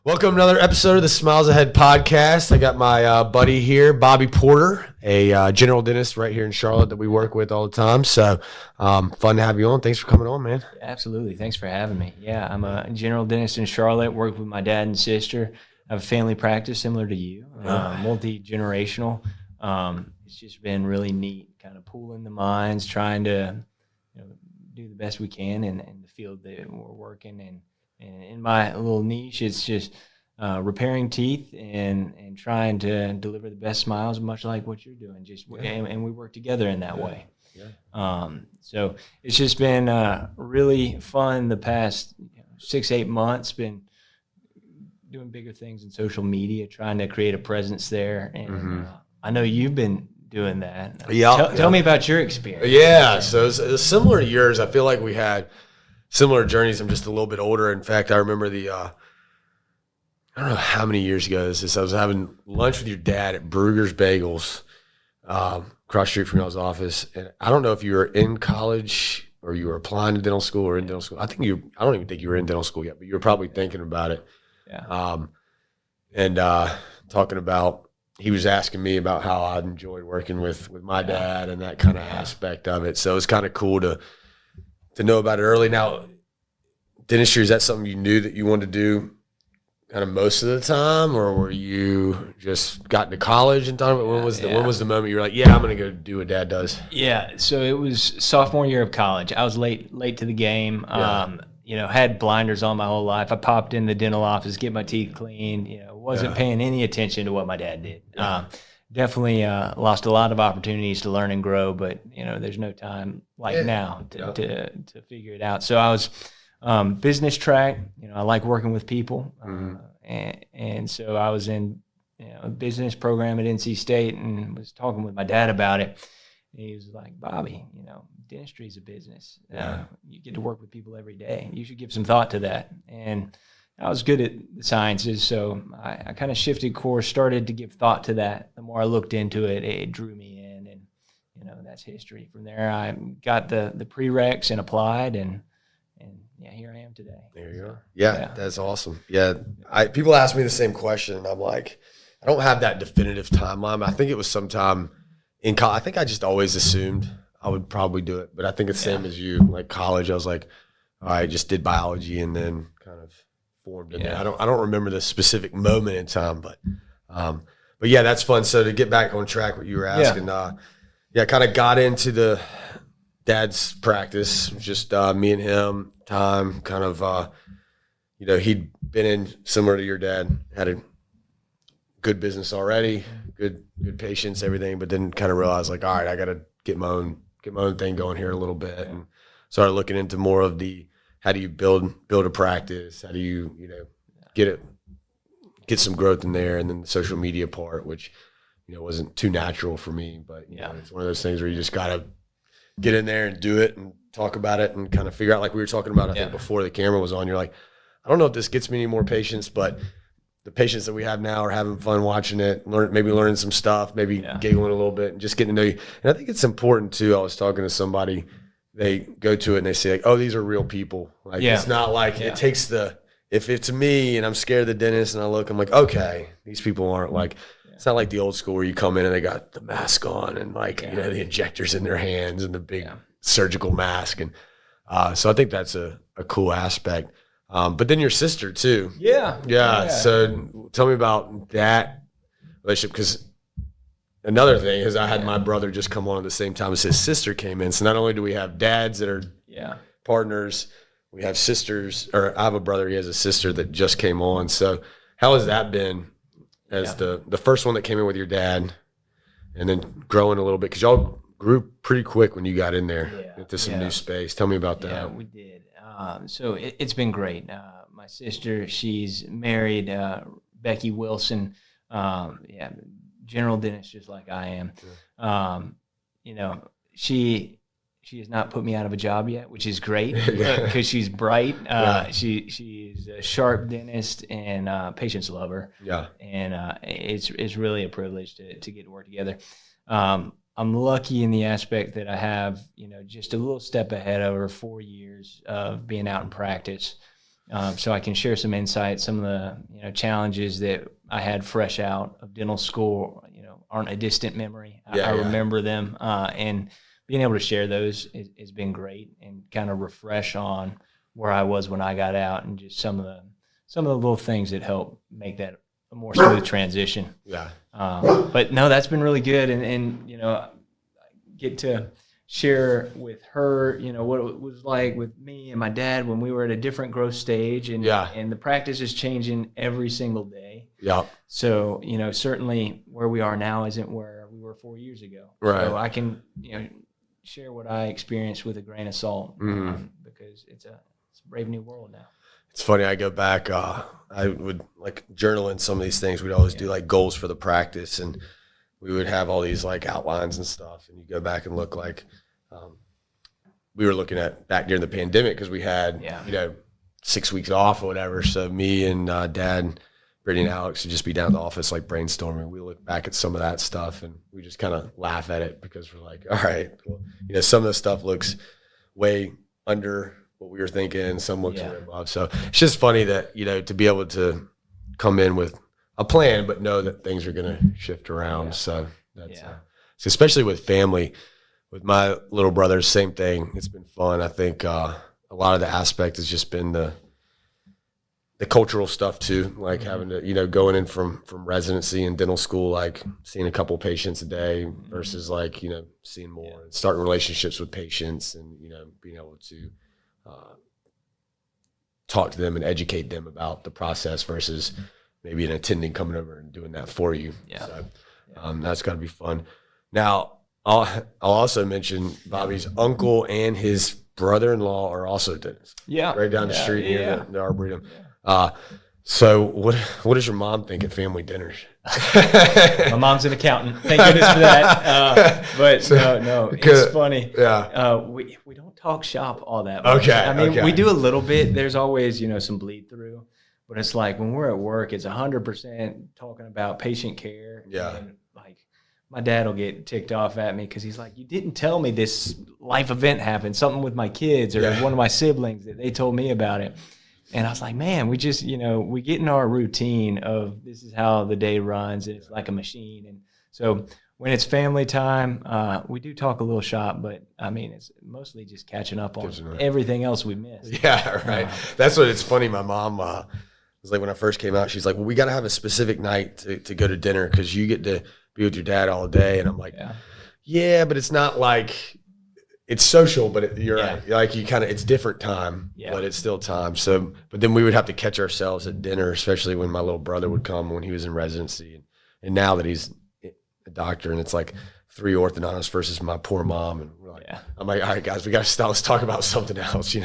Welcome to another episode of the Smiles Ahead podcast. I got my buddy here, Bobby Porter, a general dentist right here in Charlotte that we work with all the time. So fun to have you on. Thanks for coming on, man. Absolutely. Thanks for having me. Yeah, I'm a general dentist in Charlotte, work with my dad and sister. I have a family practice similar to you, multi-generational. It's just been really neat, kind of pooling the minds, trying to do the best we can in the field that we're working in. And in my little niche, it's just repairing teeth and trying to deliver the best smiles, much like what you're doing. And we work together in that way. Yeah. So it's just been really fun the past 6-8 months. Been doing bigger things in social media, trying to create a presence there. And I know you've been doing that. Yeah. Tell me about your experience. Yeah. So it's similar to yours. I feel like we had similar journeys. I'm just a little bit older. In fact, I remember I don't know how many years ago this is. I was having lunch with your dad at Brugger's Bagels, across the street from y'all's office. And I don't know if you were in college or you were applying to dental school or in dental school. I don't even think you were in dental school yet, but you were probably thinking about it. Yeah. And talking about, he was asking me about how I'd enjoyed working with my dad and that kind of aspect of it. So it's kind of cool to know about it early. Now, dentistry, is that something you knew that you wanted to do kind of most of the time, or were you just got into college and thought about when was the moment you were like, yeah, I'm going to go do what dad does? Yeah, so it was sophomore year of college. I was late to the game. Had blinders on my whole life. I popped in the dental office, get my teeth cleaned, wasn't paying any attention to what my dad did. Definitely lost a lot of opportunities to learn and grow, but there's no time like now to figure it out. So I was business track. I like working with people, and so I was in a business program at NC State and was talking with my dad about it. And he was like, Bobby, dentistry is a business. You get to work with people every day. You should give some thought to that. And I was good at the sciences, so I kind of shifted course, started to give thought to that. The more I looked into it, it drew me in, and that's history. From there, I got the prereqs and applied, and here I am today. There you are. Yeah, that's awesome. Yeah, people ask me the same question, and I'm like, I don't have that definitive timeline. I think it was sometime in college. I think I just always assumed I would probably do it, but I think it's the same as you. Like college, I was like, I just did biology, and then kind of formed in there. I don't remember the specific moment in time, but yeah, that's fun. So to get back on track, what you were asking, kind of got into the dad's practice, just me and him, time, kind of, he'd been in similar to your dad, had a good business already, good patients, everything, but then kind of realized like, all right, I got to get my own thing going here a little bit, and started looking into more of the, how do you build a practice? How do you, get some growth in there? And then the social media part, which, wasn't too natural for me, but it's one of those things where you just got to get in there and do it and talk about it and kind of figure out, like we were talking about, I think before the camera was on, you're like, I don't know if this gets me any more patients, but the patients that we have now are having fun watching it, maybe learning some stuff, maybe giggling a little bit and just getting to know you. And I think it's important too. I was talking to somebody, they go to it and they say like, oh, these are real people. Like it's not like it takes if it's me and I'm scared of the dentist and I look, I'm like, okay, these people aren't like, it's not like the old school where you come in and they got the mask on and like, the injectors in their hands and the big surgical mask. And so I think that's a cool aspect. But then your sister too. Yeah. So tell me about that relationship, because another thing is I had my brother just come on at the same time as his sister came in. So not only do we have dads that are partners, we have sisters, or I have a brother, he has a sister that just came on. So how has that been as the first one that came in with your dad, and then growing a little bit? Because y'all grew pretty quick when you got in there into some new space. Tell me about that. Yeah, we did. So it's been great. My sister, she's married, Becky Wilson, general dentist just like I am. She has not put me out of a job yet, which is great because she's bright. She's a sharp dentist and patients love her. Yeah, and it's really a privilege to get to work together. I'm lucky in the aspect that I have, just a little step ahead of her, 4 years of being out in practice. So I can share some insight, some of the, challenges that I had fresh out of dental school, aren't a distant memory. I remember them, and being able to share those has been great, and kind of refresh on where I was when I got out, and just some of the little things that help make that a more smooth transition. Yeah. But no, that's been really good, and I get to share with her, what it was like with me and my dad when we were at a different growth stage, and the practice is changing every single day. Yeah. So, certainly where we are now isn't where we were 4 years ago. Right. So I can, share what I experienced with a grain of salt, because it's a brave new world now. It's funny. I go back, I would like journal in some of these things. We'd always do like goals for the practice, and we would have all these like outlines and stuff, and you go back and look like we were looking at back during the pandemic, because we had 6 weeks off or whatever. So me and Dad, Brittany and Alex would just be down in the office like brainstorming. We look back at some of that stuff, and we just kind of laugh at it, because we're like, all right, well, some of the stuff looks way under what we were thinking, some looks way above. So it's just funny that to be able to come in with a plan, but know that things are going to shift around. Yeah. So that's so especially with family, with my little brothers, same thing. It's been fun. I think a lot of the aspect has just been the cultural stuff too, like having to, going in from residency and dental school, like seeing a couple patients a day versus like, seeing more, and starting relationships with patients, and, being able to talk to them and educate them about the process versus maybe an attending coming over and doing that for you. Yeah. So that's got to be fun. Now, I'll also mention Bobby's uncle and his brother-in-law are also dentists. Yeah. Right down the street near the Arboretum. Yeah. So what does your mom think at family dinners? My mom's an accountant. Thank goodness for that. But no, it's funny. Yeah. We don't talk shop all that much. Okay. I mean, we do a little bit. There's always, some bleed through. But it's like when we're at work, it's 100% talking about patient care. Yeah. And like my dad will get ticked off at me because he's like, you didn't tell me this life event happened, something with my kids or one of my siblings that they told me about it. And I was like, man, we just, we get in our routine of this is how the day runs, and it's like a machine. And so when it's family time, we do talk a little shop, but I mean, it's mostly just catching up on everything else we missed. Yeah, right. That's what it's funny. My mom was like, when I first came out, she's like, well, we got to have a specific night to go to dinner because you get to be with your dad all day. And I'm like, yeah, but it's not like it's social, but you're right. Like you kind of, it's different time, but it's still time. So, but then we would have to catch ourselves at dinner, especially when my little brother would come when he was in residency. And now that he's a doctor, and it's like 3 orthodontists versus my poor mom. And we're like, I'm like, all right, guys, we got to stop. Let's talk about something else,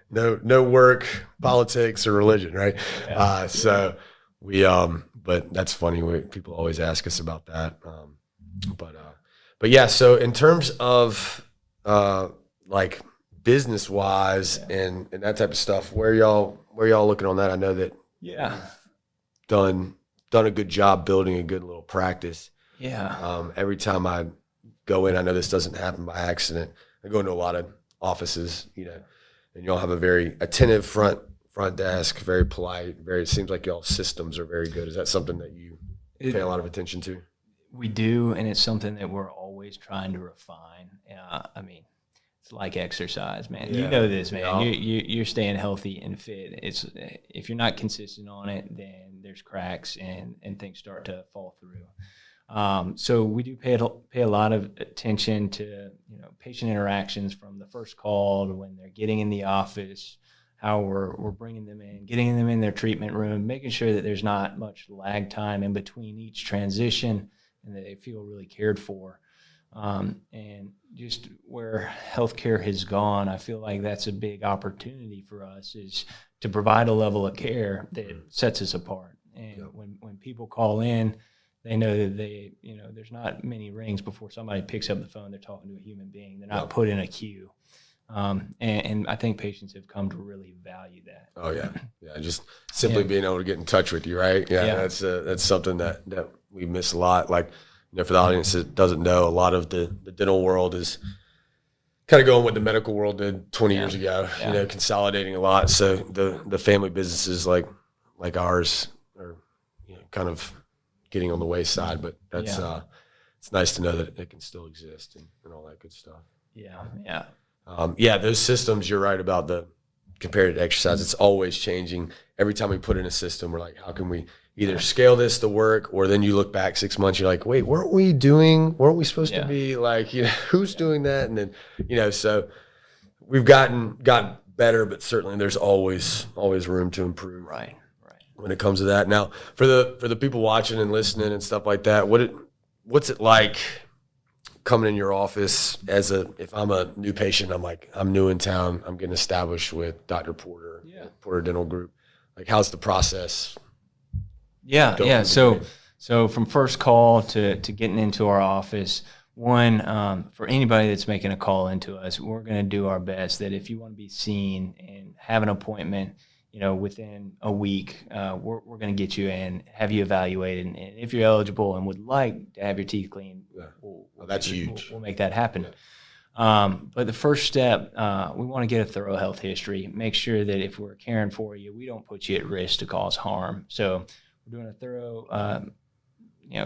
No work, politics, or religion, right? Yeah. So we, but that's funny. People always ask us about that. But yeah, so in terms of like business wise and that type of stuff, where y'all looking on that? I know that done a good job building a good little practice. Yeah. Every time I go in, I know this doesn't happen by accident. I go into a lot of offices, and y'all have a very attentive front desk, very polite, it seems like y'all systems are very good. Is that something that you pay a lot of attention to? We do, and it's something that we're always trying to refine. I mean, it's like exercise, man. Yeah. You know this, man. Yeah. You're staying healthy and fit. It's if you're not consistent on it, then there's cracks and things start to fall through. So we do pay a lot of attention to patient interactions from the first call to when they're getting in the office, how we're bringing them in, getting them in their treatment room, making sure that there's not much lag time in between each transition, and that they feel really cared for. And just where healthcare has gone, I feel like that's a big opportunity for us, is to provide a level of care that sets us apart. And when people call in, they know that there's not many rings before somebody picks up the phone. They're talking to a human being. They're not put in a queue. And I think patients have come to really value that. Oh yeah. Yeah. Just simply being able to get in touch with you. Right. Yeah. That's something that we miss a lot. Like, for the audience that doesn't know, a lot of the dental world is kind of going what the medical world did 20 years ago, consolidating a lot. So the family businesses like like ours are, kind of getting on the wayside, but that's, it's nice to know that it can still exist and all that good stuff. Yeah. Those systems, you're right about the compared to exercise. It's always changing. Every time we put in a system, we're like, how can we either scale this to work, or then you look back 6 months, you're like, wait, weren't we supposed to be like, who's doing that? And then, so we've gotten better, but certainly there's always room to improve. Right. When it comes to that. Now, for the people watching and listening and stuff like that, what's it like coming in your office if I'm a new patient, I'm new in town, I'm getting established with Dr. Porter, Porter Dental Group. Like, how's the process? Yeah. So from first call to getting into our office, for anybody that's making a call into us, we're going to do our best that if you want to be seen and have an appointment, within a week, we're going to get you in, have you evaluated, and if you're eligible and would like to have your teeth cleaned, that's huge. We'll make that happen. But the first step, we want to get a thorough health history. Make sure that if we're caring for you, we don't put you at risk to cause harm. So we're doing a thorough,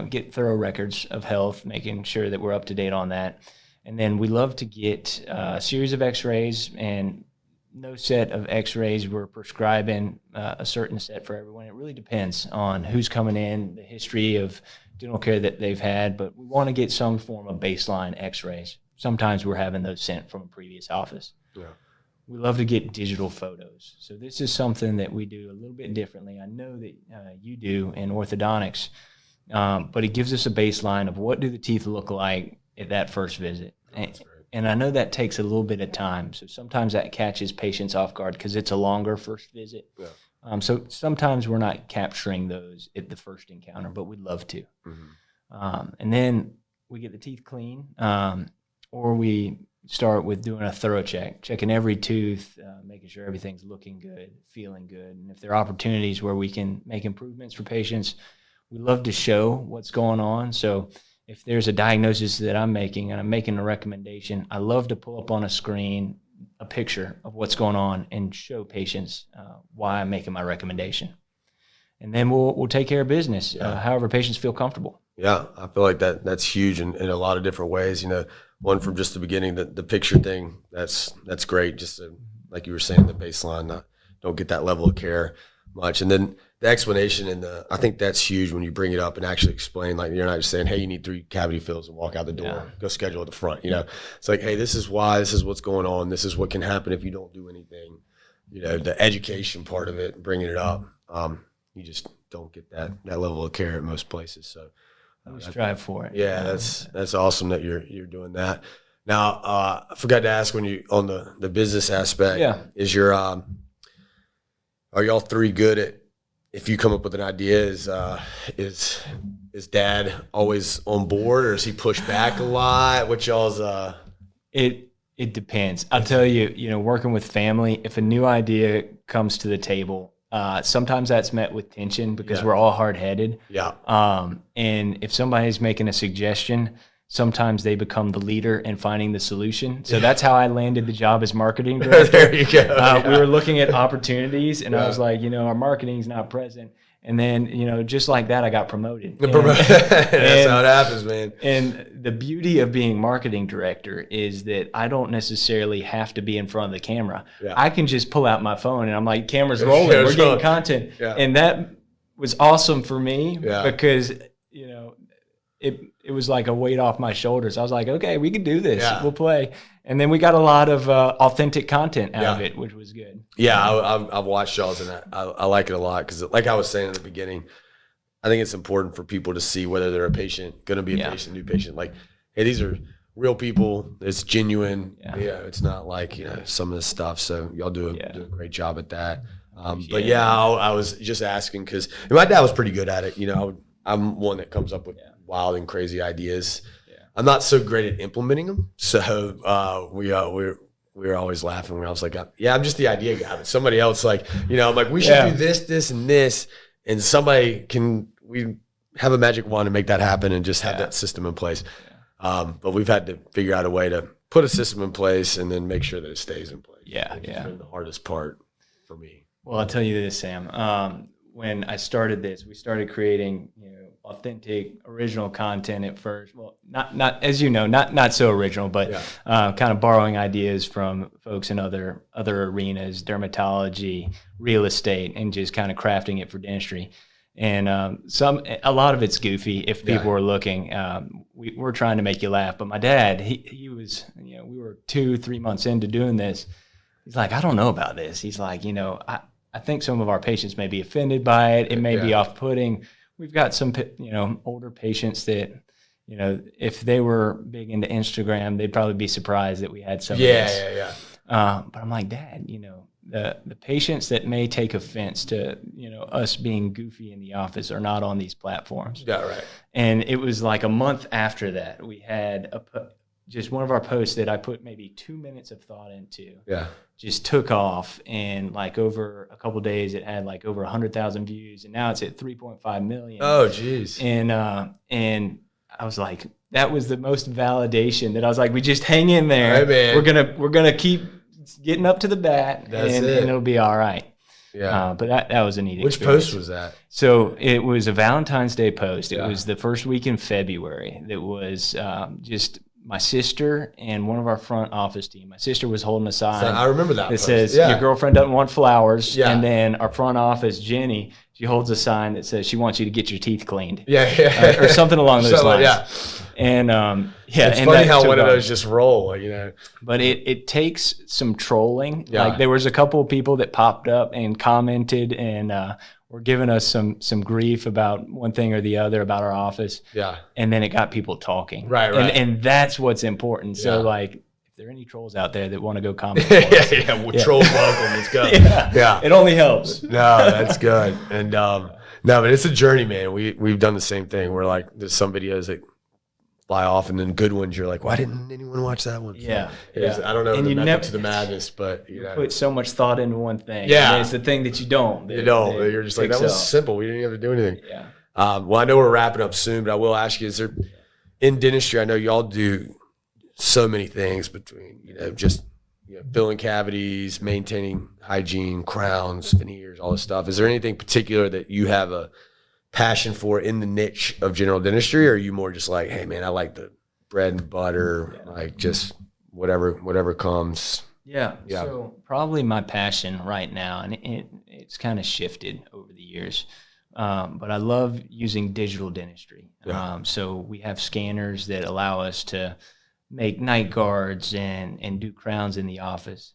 get thorough records of health, making sure that we're up to date on that. And then we love to get a series of x-rays, and no set of x-rays we're prescribing a certain set for everyone. It really depends on who's coming in, the history of dental care that they've had, but we want to get some form of baseline x-rays. Sometimes we're having those sent from a previous office. Yeah. We love to get digital photos. So this is something that we do a little bit differently. I know that you do in orthodontics, but it gives us a baseline of what do the teeth look like at that first visit. And I know that takes a little bit of time. So sometimes that catches patients off guard because it's a longer first visit. Yeah. So sometimes we're not capturing those at the first encounter, but we'd love to. Mm-hmm. And then we get the teeth clean, or we start with doing a thorough check, checking every tooth, making sure everything's looking good, feeling good. And if there are opportunities where we can make improvements for patients, we love to show what's going on. So if there's a diagnosis that I'm making and I'm making a recommendation, I love to pull up on a screen a picture of what's going on and show patients why I'm making my recommendation. And then we'll take care of business, however patients feel comfortable. Yeah, I feel like that's huge in a lot of different ways. One from just the beginning, the picture thing, that's great. Just to, like you were saying, the baseline, don't get that level of care much. And then the explanation I think that's huge when you bring it up and actually explain, like you're not just saying, hey, you need 3 cavity fills and walk out the door, go schedule at the front. It's like, hey, this is why, this is what's going on. This is what can happen if you don't do anything. The education part of it, bringing it up, you just don't get that level of care at most places. So we strive for it. Yeah, that's awesome that you're doing that. Now, I forgot to ask when you on the business aspect. Is are y'all 3 good at, if you come up with an idea, is Dad always on board, or does he push back a lot? What y'all's It depends. I'll tell you, working with family, if a new idea comes to the table, sometimes that's met with tension because we're all hard-headed. Yeah. And if somebody's making a suggestion, sometimes they become the leader in finding the solution. So that's how I landed the job as marketing director. There you go. We were looking at opportunities, and I was like, our marketing's not present. And then, just like that, I got promoted. That's how it happens, man. And the beauty of being marketing director is that I don't necessarily have to be in front of the camera. Yeah. I can just pull out my phone, and I'm like, camera's rolling, we're getting content. Yeah. And that was awesome for me because, it was like a weight off my shoulders. I was like, okay, we can do this. Yeah. We'll play. And then we got a lot of authentic content out of it, which was good. Yeah, I've watched y'all's, and I like it a lot because, like I was saying in the beginning, I think it's important for people to see whether they're a patient, going to be a patient, new patient. Like, hey, these are real people. It's genuine. Yeah, it's not like some of this stuff. So y'all do a great job at that. But I was just asking because my dad was pretty good at it. I'm one that comes up with wild and crazy ideas. I'm not so great at implementing them. So we were always laughing when I was like, I'm just the idea guy. But somebody else I'm like, we should do this, this, and this. And we have a magic wand to make that happen and just have that system in place. But we've had to figure out a way to put a system in place and then make sure that it stays in place. Yeah. It's been the hardest part for me. Well, I'll tell you this, Sam. when I started this, we started creating, authentic, original content at first. Well, not as you know, not so original, but kind of borrowing ideas from folks in other arenas, dermatology, real estate, and just kind of crafting it for dentistry. And a lot of it's goofy if people are looking. We're trying to make you laugh. But my dad, he was, we were 2-3 months into doing this. He's like, I don't know about this. He's like, I think some of our patients may be offended by it. It may be off-putting. We've got some, older patients that, if they were big into Instagram, they'd probably be surprised that we had some of this. But I'm like, Dad, the patients that may take offense to, us being goofy in the office are not on these platforms. Yeah, right. And it was like a month after that, we had just one of our posts that I put maybe 2 minutes of thought into. Yeah. Just took off, and like over a couple of days, it had like over 100,000 views, and now it's at 3.5 million. Oh, geez. And I was like, that was the most validation that I was like, we just hang in there. All right, man. We're gonna keep getting up to the bat, and it'll be all right. Yeah. But that was a neat Which experience. post was that? So it was a Valentine's Day post. It was the first week in February. That was just my sister and one of our front office team. My sister was holding a sign. I remember that. That says, your girlfriend doesn't want flowers. Yeah. And then our front office, Jenny, she holds a sign that says she wants you to get your teeth cleaned. Yeah. Or something along those lines. Yeah. And it's and funny how one of those just roll, But it takes some trolling. Yeah. Like there was a couple of people that popped up and commented and were giving us some grief about one thing or the other about our office. Yeah. And then it got people talking. Right. And that's what's important. So like, if there are any trolls out there that want to go comment, trolls welcome. Let's go. Yeah. It only helps. No, that's good. And no, but it's a journey, man. We've done the same thing. We're like, there's some videos that fly off, and then good ones you're like, why didn't anyone watch that one? Yeah. I don't know and the method to the madness, but you put so much thought into one thing. Yeah. And it's the thing that you don't. You're just like, that was simple. We didn't have to do anything. Yeah. Well, I know we're wrapping up soon, but I will ask you, is there, in dentistry, I know y'all do so many things between, just filling cavities, maintaining hygiene, crowns, veneers, all this stuff. Is there anything particular that you have a passion for in the niche of general dentistry, or are you more just like, hey man, I like the bread and butter, like just whatever comes? Yeah. So probably my passion right now, and it's kind of shifted over the years, but I love using digital dentistry. So we have scanners that allow us to make night guards and do crowns in the office.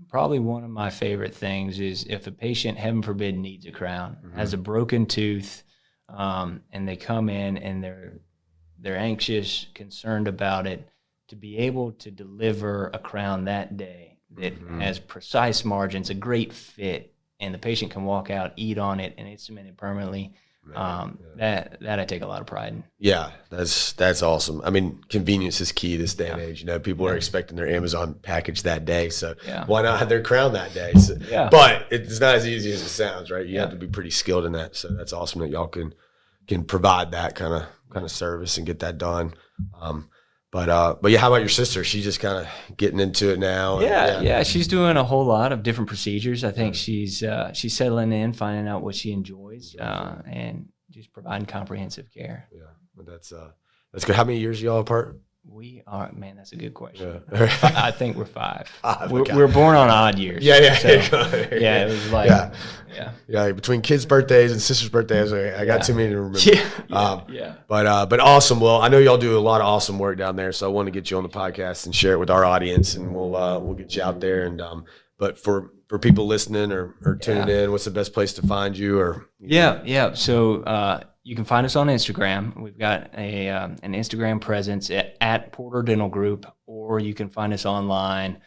Probably one of my favorite things is if a patient, heaven forbid, needs a crown, has a broken tooth, and they come in and they're anxious, concerned about it, to be able to deliver a crown that day that has precise margins, a great fit, and the patient can walk out, eat on it, and it's cemented permanently. That I take a lot of pride in. Yeah, that's awesome. I mean, convenience is key this day and age. People are expecting their Amazon package that day, so why not have their crown that day? So, but it's not as easy as it sounds, right? You have to be pretty skilled in that. So that's awesome that y'all can provide that kind of service and get that done. But yeah, how about your sister? She's just kind of getting into it now. Yeah, she's doing a whole lot of different procedures. I think she's settling in, finding out what she enjoys, and just providing comprehensive care. Yeah, but that's good. How many years are y'all apart? We are, man, that's a good question. I think we're 5. We Okay. were born on odd years. Yeah. So, it was like, yeah. Between kids' birthdays and sisters' birthdays, I got too many to remember. But awesome. Well, I know y'all do a lot of awesome work down there, so I want to get you on the podcast and share it with our audience, and we'll get you out there. And but for people listening or tuning in, what's the best place to find you? Or So you can find us on Instagram. We've got an Instagram presence at Porter Dental Group, or you can find us online,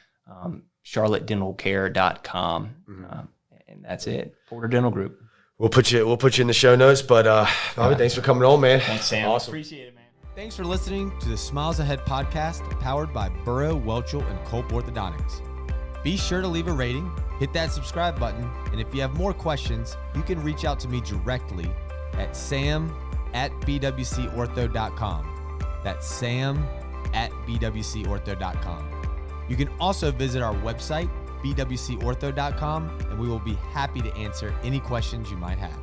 charlottedentalcare.com, and that's it. Porter Dental Group. We'll put you in the show notes. But Bobby, thanks for coming on, man. Thanks, Sam. Awesome. Appreciate it, man. Thanks for listening to the Smiles Ahead podcast, powered by Burrow, Welchel, and Culp Orthodontics. Be sure to leave a rating, hit that subscribe button, and if you have more questions, you can reach out to me directly at sam@bwcortho.com. That's sam@bwcortho.com. You can also visit our website, bwcortho.com, and we will be happy to answer any questions you might have.